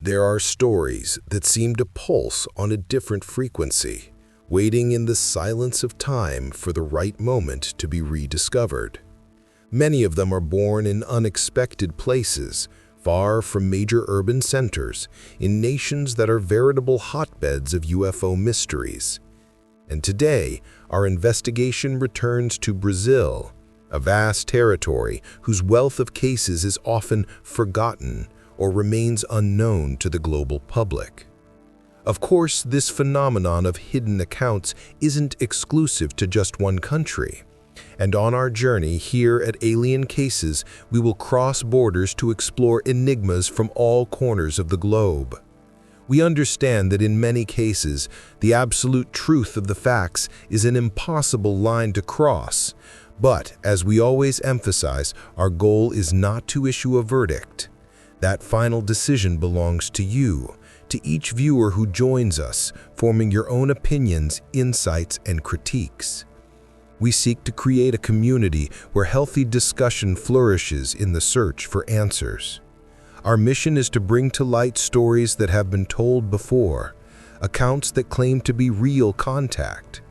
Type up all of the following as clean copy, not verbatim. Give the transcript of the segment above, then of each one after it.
There are stories that seem to pulse on a different frequency, waiting in the silence of time for the right moment to be rediscovered. Many of them are born in unexpected places, far from major urban centers, in nations that are veritable hotbeds of UFO mysteries. And today, our investigation returns to Brazil, a vast territory whose wealth of cases is often forgotten or remains unknown to the global public. Of course, this phenomenon of hidden accounts isn't exclusive to just one country. And on our journey here at Alien Cases, we will cross borders to explore enigmas from all corners of the globe. We understand that in many cases, the absolute truth of the facts is an impossible line to cross. But, as we always emphasize, our goal is not to issue a verdict. That final decision belongs to you, to each viewer who joins us, forming your own opinions, insights, and critiques. We seek to create a community where healthy discussion flourishes in the search for answers. Our mission is to bring to light stories that have been told before, accounts that claim to be real contact.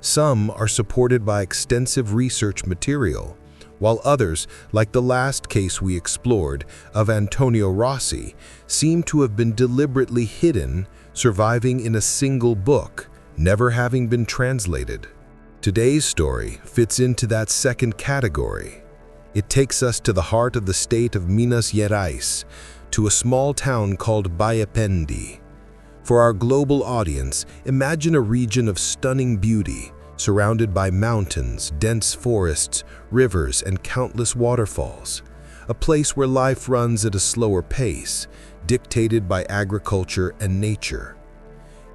Some are supported by extensive research material, while others, like the last case we explored of Antonio Rossi, seem to have been deliberately hidden, surviving in a single book, never having been translated. Today's story fits into that second category. It takes us to the heart of the state of Minas Gerais, to a small town called Baependi. For our global audience, imagine a region of stunning beauty, surrounded by mountains, dense forests, rivers, and countless waterfalls. A place where life runs at a slower pace, dictated by agriculture and nature.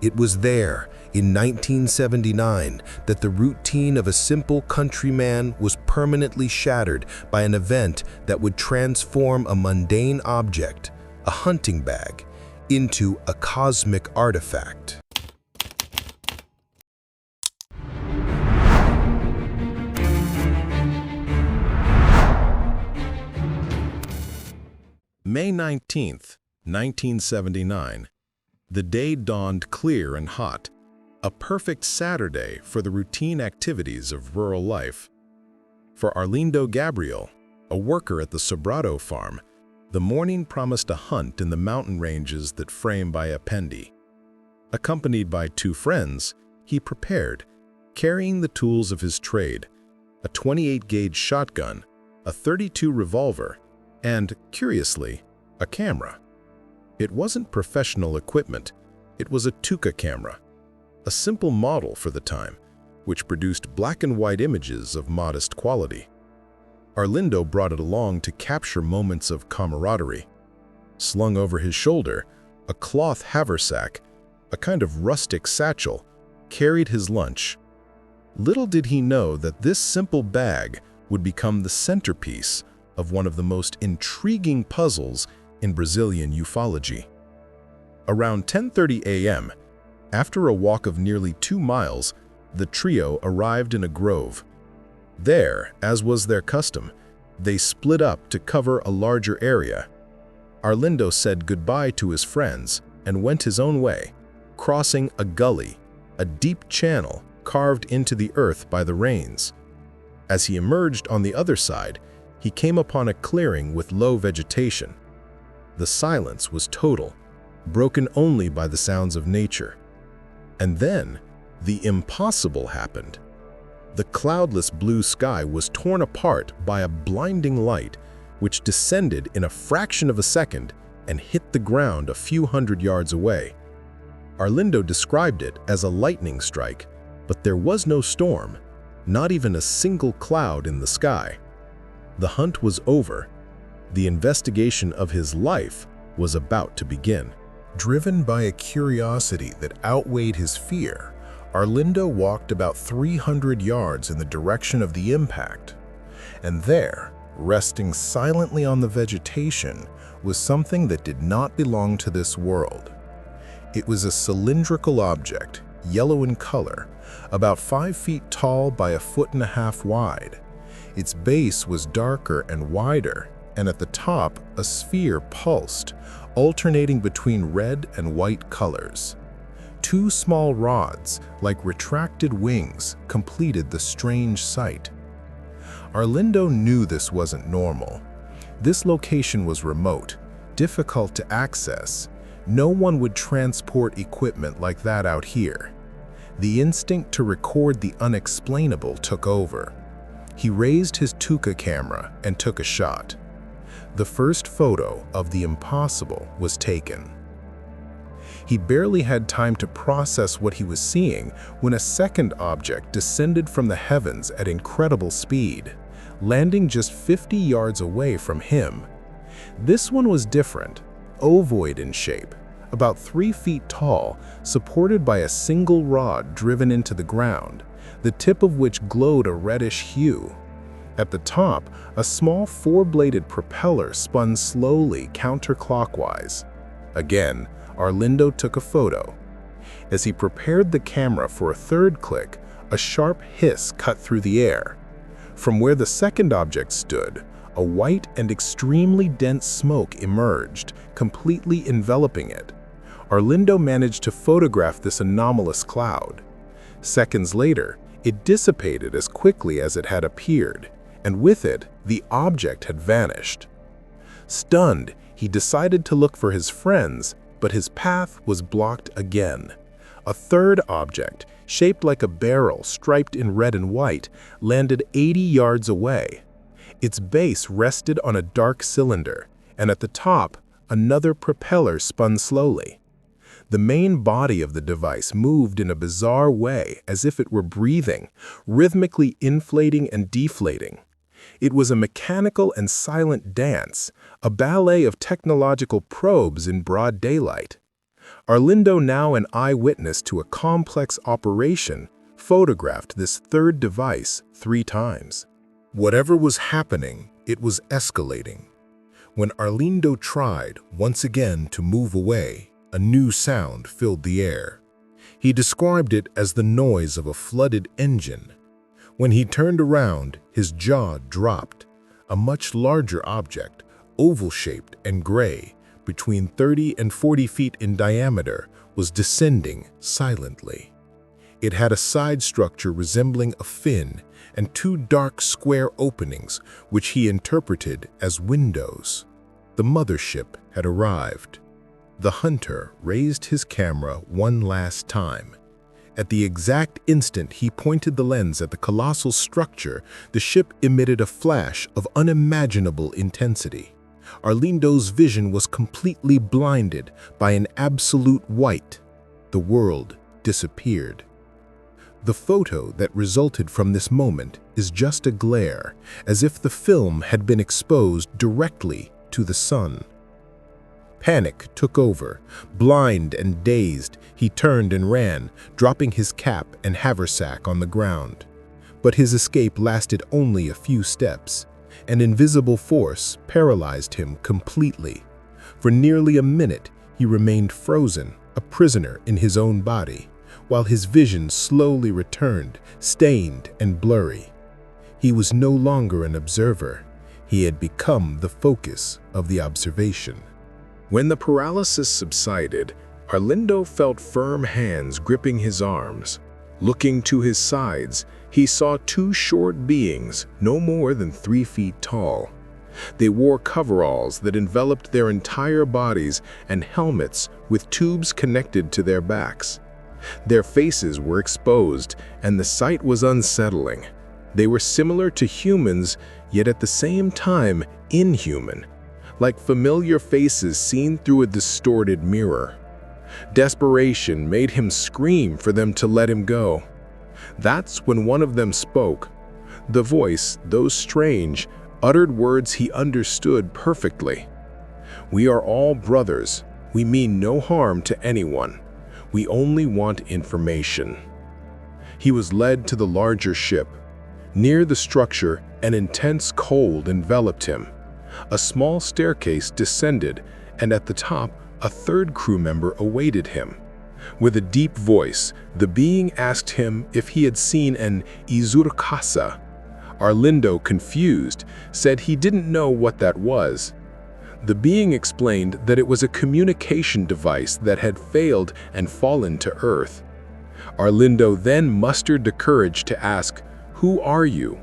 It was there, in 1979, that the routine of a simple countryman was permanently shattered by an event that would transform a mundane object, a hunting bag, into a cosmic artifact. May 19th, 1979. The day dawned clear and hot, a perfect Saturday for the routine activities of rural life. For Arlindo Gabriel, a worker at the Sobrado farm, the morning promised a hunt in the mountain ranges that frame Baependi. Accompanied by two friends, he prepared, carrying the tools of his trade, a 28-gauge shotgun, a .32 revolver, and, curiously, a camera. It wasn't professional equipment, it was a Tuca camera, a simple model for the time, which produced black and white images of modest quality. Arlindo brought it along to capture moments of camaraderie. Slung over his shoulder, a cloth haversack, a kind of rustic satchel, carried his lunch. Little did he know that this simple bag would become the centerpiece of one of the most intriguing puzzles in Brazilian ufology. Around 10:30 a.m., after a walk of nearly 2 miles, the trio arrived in a grove. There, as was their custom, they split up to cover a larger area. Arlindo said goodbye to his friends and went his own way, crossing a gully, a deep channel carved into the earth by the rains. As he emerged on the other side, he came upon a clearing with low vegetation. The silence was total, broken only by the sounds of nature. And then, the impossible happened. The cloudless blue sky was torn apart by a blinding light, which descended in a fraction of a second and hit the ground a few hundred yards away. Arlindo described it as a lightning strike, but there was no storm, not even a single cloud in the sky. The hunt was over. The investigation of his life was about to begin. Driven by a curiosity that outweighed his fear, Arlindo walked about 300 yards in the direction of the impact. And there, resting silently on the vegetation, was something that did not belong to this world. It was a cylindrical object, yellow in color, about 5 feet tall by 1.5 feet wide. Its base was darker and wider, and at the top, a sphere pulsed, alternating between red and white colors. Two small rods, like retracted wings, completed the strange sight. Arlindo knew this wasn't normal. This location was remote, difficult to access. No one would transport equipment like that out here. The instinct to record the unexplainable took over. He raised his Tuca camera and took a shot. The first photo of the impossible was taken. He barely had time to process what he was seeing when a second object descended from the heavens at incredible speed, landing just 50 yards away from him. This one was different, ovoid in shape, about 3 feet tall, supported by a single rod driven into the ground, the tip of which glowed a reddish hue. At the top, a small 4-bladed propeller spun slowly counterclockwise. Again, Arlindo took a photo. As he prepared the camera for a third click, a sharp hiss cut through the air. From where the second object stood, a white and extremely dense smoke emerged, completely enveloping it. Arlindo managed to photograph this anomalous cloud. Seconds later, it dissipated as quickly as it had appeared, and with it, the object had vanished. Stunned, he decided to look for his friends, but his path was blocked again. A third object, shaped like a barrel striped in red and white, landed 80 yards away. Its base rested on a dark cylinder, and at the top, another propeller spun slowly. The main body of the device moved in a bizarre way, as if it were breathing, rhythmically inflating and deflating. It was a mechanical and silent dance, a ballet of technological probes in broad daylight. Arlindo, now an eyewitness to a complex operation, photographed this third device 3 times. Whatever was happening, it was escalating. When Arlindo tried once again to move away, a new sound filled the air. He described it as the noise of a flooded engine. When he turned around, his jaw dropped. A much larger object, oval-shaped and gray, between 30 and 40 feet in diameter, was descending silently. It had a side structure resembling a fin and 2 dark square openings, which he interpreted as windows. The mothership had arrived. The hunter raised his camera one last time. At the exact instant he pointed the lens at the colossal structure, the ship emitted a flash of unimaginable intensity. Arlindo's vision was completely blinded by an absolute white. The world disappeared. The photo that resulted from this moment is just a glare, as if the film had been exposed directly to the sun. Panic took over. Blind and dazed, he turned and ran, dropping his cap and haversack on the ground. But his escape lasted only a few steps. An invisible force paralyzed him completely. For nearly a minute, he remained frozen, a prisoner in his own body, while his vision slowly returned, stained and blurry. He was no longer an observer. He had become the focus of the observation. When the paralysis subsided, Arlindo felt firm hands gripping his arms. Looking to his sides, he saw 2 short beings, no more than 3 feet tall. They wore coveralls that enveloped their entire bodies and helmets with tubes connected to their backs. Their faces were exposed, and the sight was unsettling. They were similar to humans, yet at the same time inhuman, like familiar faces seen through a distorted mirror. Desperation made him scream for them to let him go. That's when one of them spoke. The voice, though strange, uttered words he understood perfectly. "We are all brothers. We mean no harm to anyone. We only want information." He was led to the larger ship. Near the structure, an intense cold enveloped him. A small staircase descended, and at the top, a third crew member awaited him. With a deep voice, the being asked him if he had seen an Izurkasa. Arlindo, confused, said he didn't know what that was. The being explained that it was a communication device that had failed and fallen to Earth. Arlindo then mustered the courage to ask, "Who are you?"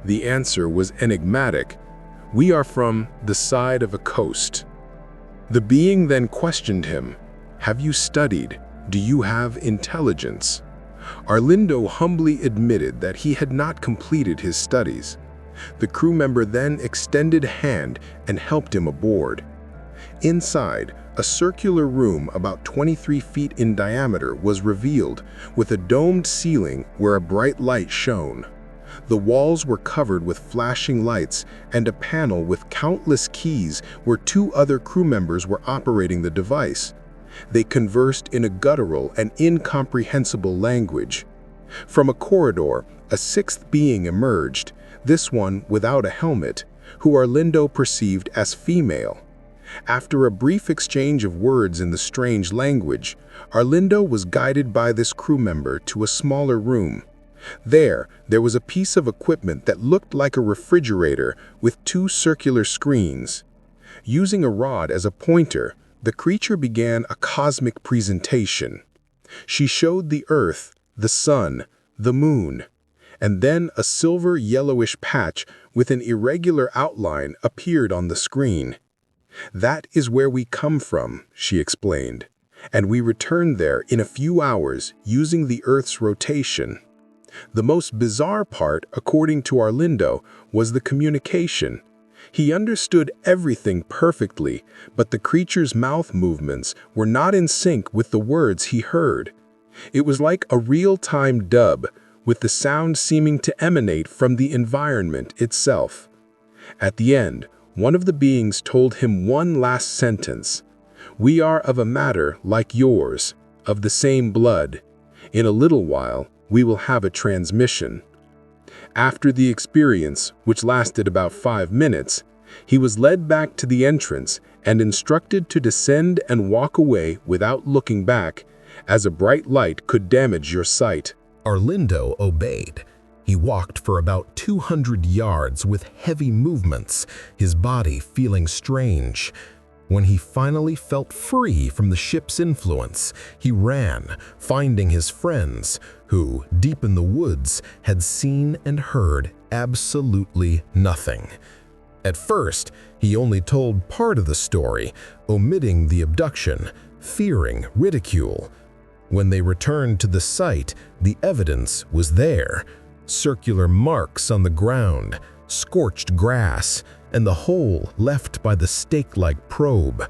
The answer was enigmatic. "We are from the side of a coast." The being then questioned him, "Have you studied? Do you have intelligence?" Arlindo humbly admitted that he had not completed his studies. The crew member then extended a hand and helped him aboard. Inside, a circular room about 23 feet in diameter was revealed, with a domed ceiling where a bright light shone. The walls were covered with flashing lights and a panel with countless keys where 2 other crew members were operating the device. They conversed in a guttural and incomprehensible language. From a corridor, a 6th being emerged, this one without a helmet, who Arlindo perceived as female. After a brief exchange of words in the strange language, Arlindo was guided by this crew member to a smaller room. There was a piece of equipment that looked like a refrigerator with 2 circular screens. Using a rod as a pointer, the creature began a cosmic presentation. She showed the Earth, the Sun, the Moon, and then a silver yellowish patch with an irregular outline appeared on the screen. "That is where we come from," she explained, "and we return there in a few hours using the Earth's rotation." The most bizarre part, according to Arlindo, was the communication. He understood everything perfectly, but the creature's mouth movements were not in sync with the words he heard. It was like a real-time dub, with the sound seeming to emanate from the environment itself. At the end, one of the beings told him one last sentence: "We are of a matter like yours, of the same blood. In a little while, we will have a transmission." After the experience, which lasted about 5 minutes, he was led back to the entrance and instructed to descend and walk away without looking back, as a bright light could damage your sight. Arlindo obeyed. He walked for about 200 yards with heavy movements, his body feeling strange. When he finally felt free from the ship's influence, he ran, finding his friends, who, deep in the woods, had seen and heard absolutely nothing. At first, he only told part of the story, omitting the abduction, fearing ridicule. When they returned to the site, the evidence was there: circular marks on the ground, scorched grass, and the hole left by the stake-like probe.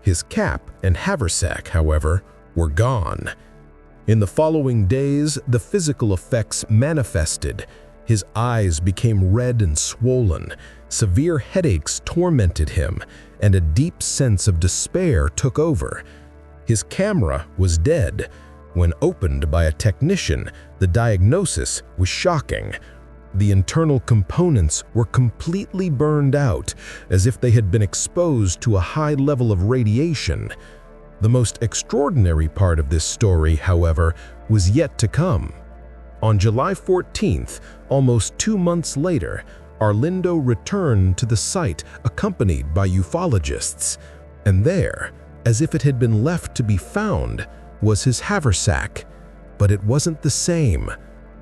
His cap and haversack, however, were gone. In the following days, the physical effects manifested. His eyes became red and swollen, severe headaches tormented him, and a deep sense of despair took over. His camera was dead. When opened by a technician, the diagnosis was shocking. The internal components were completely burned out, as if they had been exposed to a high level of radiation. The most extraordinary part of this story, however, was yet to come. On July 14th, almost 2 months later, Arlindo returned to the site accompanied by ufologists, and there, as if it had been left to be found, was his haversack. But it wasn't the same.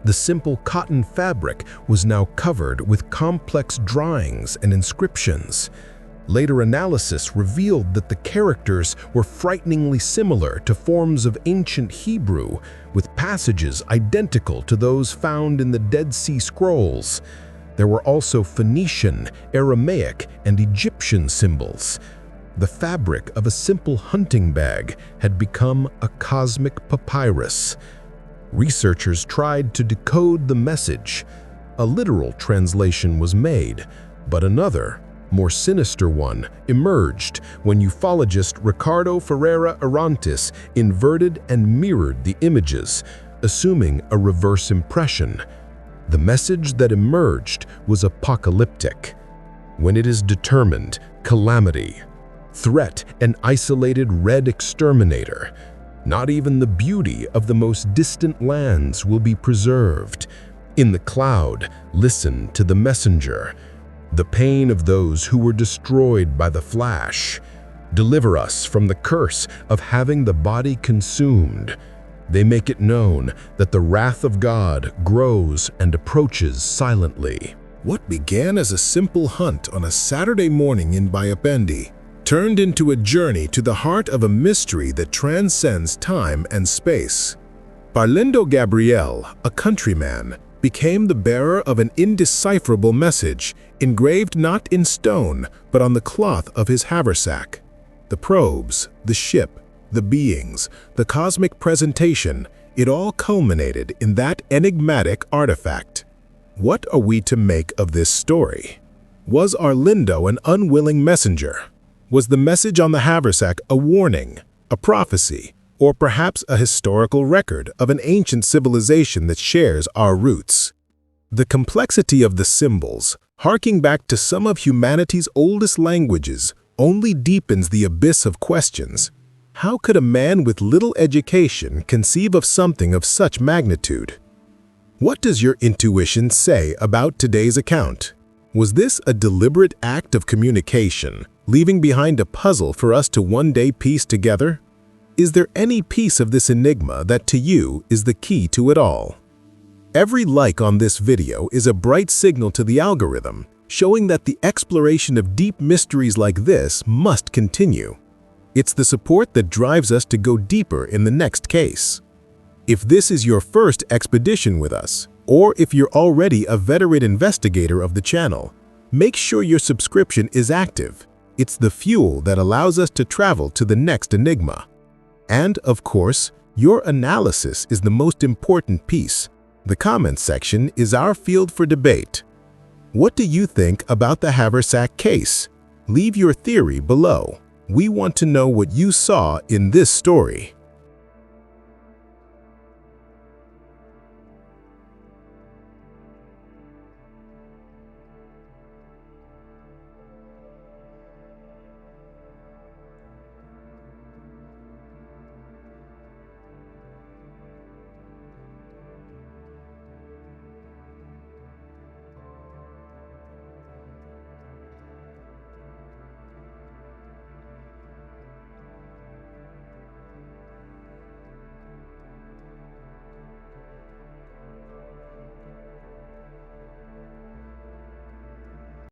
The simple cotton fabric was now covered with complex drawings and inscriptions. Later analysis revealed that the characters were frighteningly similar to forms of ancient Hebrew, with passages identical to those found in the Dead Sea Scrolls. There were also Phoenician, Aramaic, and Egyptian symbols. The fabric of a simple hunting bag had become a cosmic papyrus. Researchers tried to decode the message. A literal translation was made, but another, more sinister one, emerged when ufologist Ricardo Ferreira Arantes inverted and mirrored the images, assuming a reverse impression. The message that emerged was apocalyptic. When it is determined, calamity. Threat, an isolated red exterminator. Not even the beauty of the most distant lands will be preserved. In the cloud, listen to the messenger, the pain of those who were destroyed by the flash. Deliver us from the curse of having the body consumed. They make it known that the wrath of God grows and approaches silently. What began as a simple hunt on a Saturday morning in Baependi turned into a journey to the heart of a mystery that transcends time and space. Arlindo Gabriel, a countryman, became the bearer of an indecipherable message, engraved not in stone, but on the cloth of his haversack. The probes, the ship, the beings, the cosmic presentation, it all culminated in that enigmatic artifact. What are we to make of this story? Was Arlindo an unwilling messenger? Was the message on the haversack a warning, a prophecy, or perhaps a historical record of an ancient civilization that shares our roots? The complexity of the symbols, harking back to some of humanity's oldest languages, only deepens the abyss of questions. How could a man with little education conceive of something of such magnitude? What does your intuition say about today's account? Was this a deliberate act of communication, leaving behind a puzzle for us to one day piece together? Is there any piece of this enigma that to you is the key to it all? Every like on this video is a bright signal to the algorithm, showing that the exploration of deep mysteries like this must continue. It's the support that drives us to go deeper in the next case. If this is your first expedition with us, or if you're already a veteran investigator of the channel, make sure your subscription is active. It's the fuel that allows us to travel to the next enigma. And, of course, your analysis is the most important piece. The comments section is our field for debate. What do you think about the Haversack case? Leave your theory below. We want to know what you saw in this story.